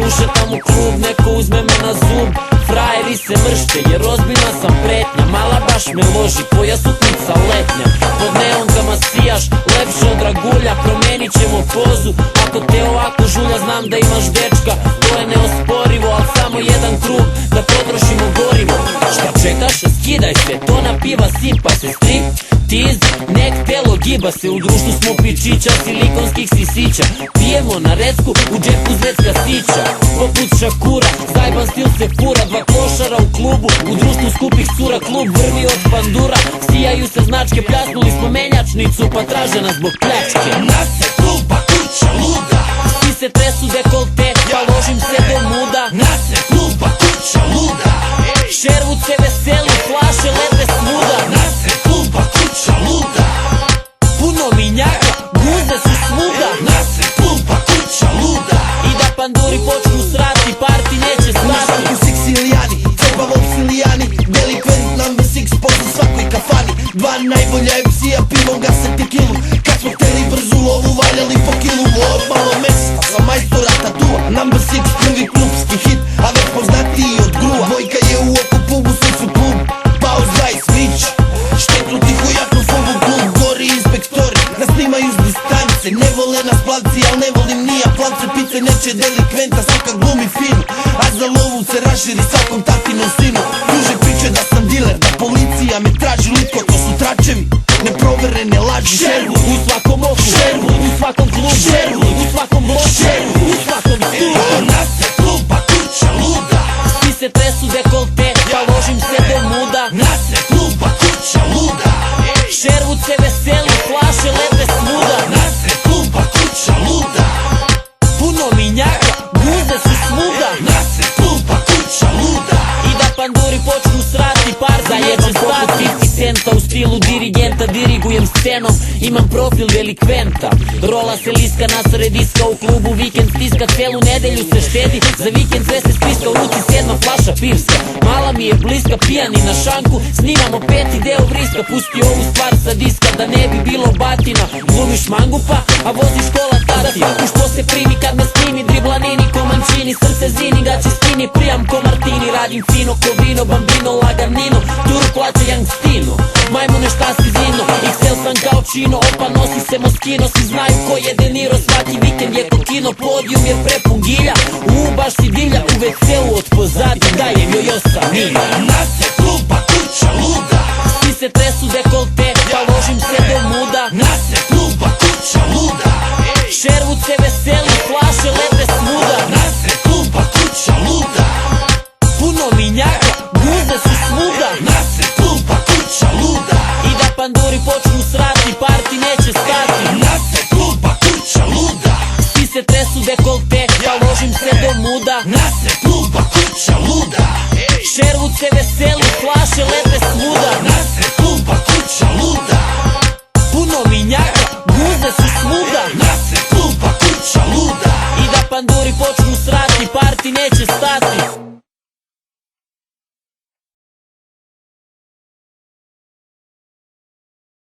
ušetam u klub, neko uzme me na zub. Frajeri se mršte jer ozbiljna sam pretnja. Mala baš me loži, tvoja suknica letnja. Pod neonkama sijaš, lepše od dragulja. Promenit ćemo pozu, ako te ovako žulja. Znam da imaš dečka, to je neosporivo. Al samo jedan krug, da potrošimo gorivo. Šta čekaš, skidaj se, to na piva sipa se. Strip, tiz, nek telo giba se. U društvu smo pičića, silikonskih sisića. Pijemo na recku, u džepu zvecka sića. Poput Šakura, zajban stil se fura. Dva klošara u klubu, u društvu skupih cura. Klub vrvi od pandura, sijaju se značke. Pljasnuli smo menjačnicu, pa traže nas zbog pljačke. Nas je kluba kuća luda, svi se tresu dekolte, ja ložim se do muda. nas je kluba kuća luda, Šervud se veseli, flaše lete svuda. nas je kluba kuća luda, Puno minjaka, guze su svuda. nas je kluba kuća luda. I da panduri počnu srati, parti neće stati. U Siksilijani, Cepavom Silijani, delikvent number 6 pozu svakoj kafani. Dva najbolja MC-a, pivom gase tekilu. Kad smo hteli brzu lovu, valjali po kilu. Malo mesa, sa majstora tatua. Number 6, prvi klubski hit, a već poznatiji od gruva. Vojka je u okupu, u srcu klub, pauza i switch. Štetnu tihu jaknu fobu klub, gori inspektori, nas snimaju s distance. Ne vole nas plavci, al ne volim ni ja plavce. Pice neće delikventa, svaka glumi finu. A za lovu se raširi svakom tatinom sinu. Duže priče da sam diler, da policija me traži. Litko, to su tračevi, neproverene laži. Šervud u svakom oku, Šervud u svakom klubu, Šervud u svakom bloku, Šervud u svakom stupu. Nas je kluba kuća luda, Svi se tresu dekolte, ja ložim se do muda. nas je kluba kuća luda, Šervud se veseli, flaše lete svuda. nas je kluba kuća luda, Puno minjaka, guze su svuda. nas je kluba kuća luda. I da panduri počnu srati, parti neće stati. 50 centa u stilu dirigenta, dirigujem scenom. Imam profil delikventa, rola se liska na sred diska. U klubu vikend stiska, celu nedelju se štedi. Za vikend sve se spiska, u ruci 7 flaša pivska. Mala mi je bliska, pijani na šanku. Snimamo 5. deo vriska, pusti ovu stvar sa diska. Da ne bi bilo batina, glumiš mangupa, a voziš kola tatina. U što se primi kad me snimi, driblanini ko Mancini. Srce zini, gaće skini, prijam ko Martini. Radim fino ko vino, bambino, laganino. Turu plaća Youngstino, majmune šta si zino. XL sam kao čino, opa nosi se Moschino. Svi znaju ko je De Niro, svaki vikend je ko kino. Podijum je prepun gilja, baš si divlja. U WC-u od pozadi dajem joj 8 milja. Nas je kluba kuća luda, Svi se tresu dekolte, ja ložim se do muda. nas je kluba kuća luda, Šervud se veseli, flaše lete svuda. nas je kluba kuća luda, Puno minjaka, guze su svuda. nas je kluba kuća luda, I da panduri počnu srati, parti neće stati. nas je kluba kuća luda, Svi se tresu dekolte, ja ložim se do muda. nas je kluba kuća luda, Šervud se veseli, flaše lete svuda. nas je kluba kuća luda, Puno minjaka, guze su svuda. nas je kluba kuća luda, I da panduri počnu srati, parti neće